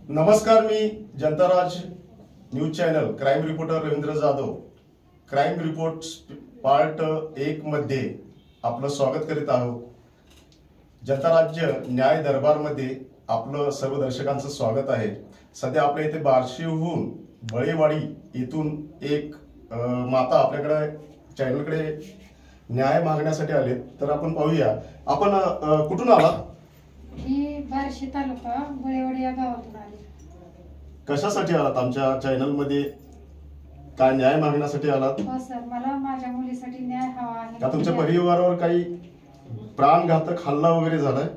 नमस्कार, मी Janataraj news channel crime reporter Ravindra Jadhav crime report part 1 मध्ये आपलं स्वागत करीत आहोत। जनता राज्य न्याय दरबारमध्ये आपलं सर्व दर्शकांचं स्वागत आहे। सध्या आपल्या इथे बार्शीहून बळेवाडी इथून एक माता आपल्याकडे चॅनलकडे न्याय मागण्यासाठी आले, तर आपण पाहूया। आपण कुठून आलात? मी बार्शी तालुका बळेवाडी या गावातून आले। कशासाठी आलात? आमच्या चॅनल मध्ये काय न्याय मागण्यासाठी आलात? हो सर, मला माझ्या मुलीसाठी न्याय हवा आहे। का तुमच्या परिवारावर काही प्राणघातक हल्ला वगैरे झालाय?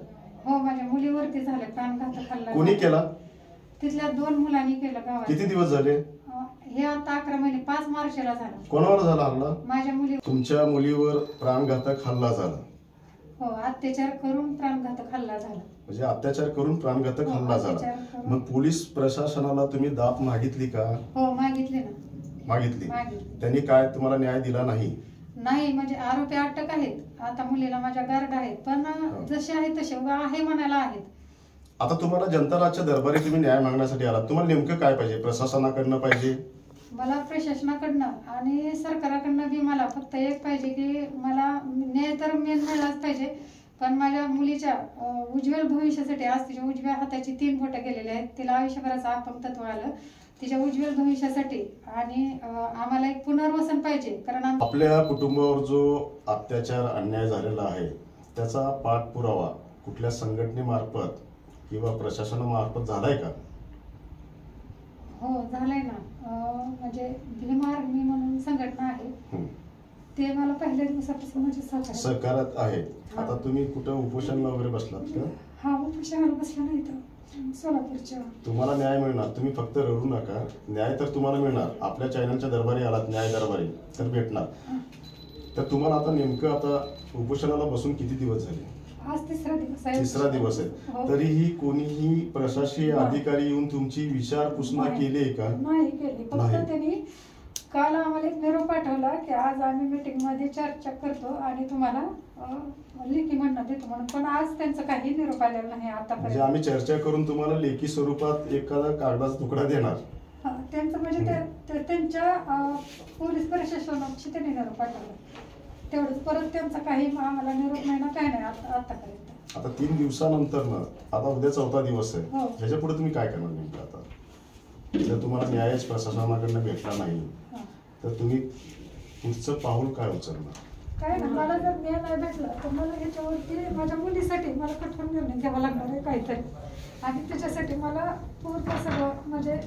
हो, माझ्या मुलीवरती झाले प्राणघातक हल्ला। कोणी केला? तिथल्या 2 मुलांनी केलं गावात। किती दिवस झाले? हे आता 11 महिने, 5 मार्चला झालं। कोणावर झाला हल्ला? माझ्या मुली। तुमच्या मुलीवर प्राणघातक हल्ला झाला? हो, अत्याचार करून प्राणघातक हल्ला झाला। म्हणजे अत्याचार करून प्राणघातक हल्ला झाला। मग पोलीस प्रशासनाला तुम्ही दाद मागितली का? हो, मागितली ना। मागितली। त्यांनी काय तुम्हाला न्याय दिला नाही? नाही, म्हणजे आरोपी अटक आहेत। आता मुलीला माझ्या गार्ड आहेत, पण जसे आहे तसे आहे म्हणायला आहेत। आता तुम्हाला जनता राज्य दरबारी तुम्ही न्याय मागण्यासाठी आलात, तुम्हाला नेमकं काय पाहिजे? प्रशासनाकडनं पाहिजे? मला प्रशासनाकडनं आणि सरकाराकडनं बी मला फक्त एक पाहिजे की मला न्याय तर मिळालाच पाहिजे, पण माझ्या मुलीच्या उज्ज्वल भविष्यासाठी आज तिच्या उजव्या हाताची 3 बोटं गेलेले आहेत। तिला आयुष्यभराचं अपंगत्व आलं। तिच्या उज्ज्वल भविष्यासाठी आणि आम्हाला एक पुनर्वसन पाहिजे, कारण आपल्या कुटुंबावर जो अत्याचार अन्याय झालेला आहे त्याचा पाठपुरावा कुठल्या संघटनेमार्फत किंवा प्रशासनामार्फत झालाय का? हो, झालंय ना। म्हणजे भीम आर्मी म्हणून संघटना आहे, ते मला पहिल्या दिवसापासून म्हणजे सहकार्यात आहे। आता तुम्ही कुठं उपोषणला वगैरे बसलात का? हा, उपोषणाला बसला नाही तर सोलापूरच्या। तुम्हाला न्याय मिळणार, तुम्ही फक्त रडू नका, न्याय तर तुम्हाला मिळणार। आपल्या चॅनलच्या दरबारी आलात, न्याय दरबारी तर भेटणार। तर तुम्हाला आता नेमकं आता उपोषणाला बसून किती दिवस झाले? आज 3रा दिवस आहे। 3रा दिवस आहे। तरीही कोणीही प्रशासकीय अधिकारी येऊन तुमची विचारपूसना केली का? नाही केली, फक्त त्यांनी काल आम्हाला एक निरोप पाठवला की आज आम्ही मीटिंग मध्ये चर्चा करतो आणि तुम्हाला लेखी म्हणणं देतो म्हणून, पण आज त्यांचं काही निरोप आलेला नाही आतापर्यंत। म्हणजे आम्ही चर्चा करून तुम्हाला लेखी स्वरूपात एखादा कागदाचा तुकडा देणार? त्यांचं म्हणजे त्यांच्या पोलीस प्रशासनाची त्यांनी निरोप पाठवला तेवढंच, परत त्यांचा काही आम्हाला निरोप नाही ना, काय नाही आतापर्यंत। आता 3 दिवसानंतर ना, आता उद्या 4था दिवस आहे, हो। त्याच्या पुढे तुम्ही काय करणार नेमकं? आता जर तुम्हाला न्यायच प्रशासनाकडनं भेटला नाही तर तुम्ही पुढचं पाऊल काय उचलणार? काय ना, मला जर न्याय नाही भेटला तर मला ह्याच्यावरती माझ्या मुलीसाठी मला कठोर निर्णय घ्यावा लागणार आहे काहीतरी, आणि त्याच्यासाठी मला पूर्ण सगळं म्हणजे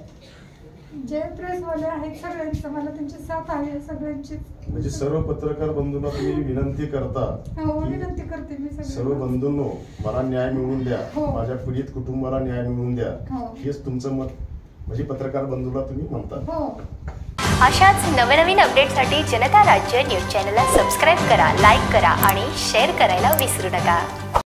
जे प्रेसवाले आहेत सगळ्यांचं मला त्यांची साथ आहे सगळ्यांची। म्हणजे सर्व पत्रकार बंधूंना तुम्ही विनंती करता? हो, विनंती करते मी सर्व बंधूंनो, मला न्याय मिळवून द्या, माझ्या पीडित कुटुंबाला न्याय मिळवून द्या, हेच तुमचं मत म्हणजे पत्रकार बंधूला तुम्ही म्हणता? हो। अशाच नवनवीन अपडेटसाठी जनता राज्य न्यूज चॅनलला सबस्क्राईब करा, लाईक करा आणि शेअर करायला विसरू नका।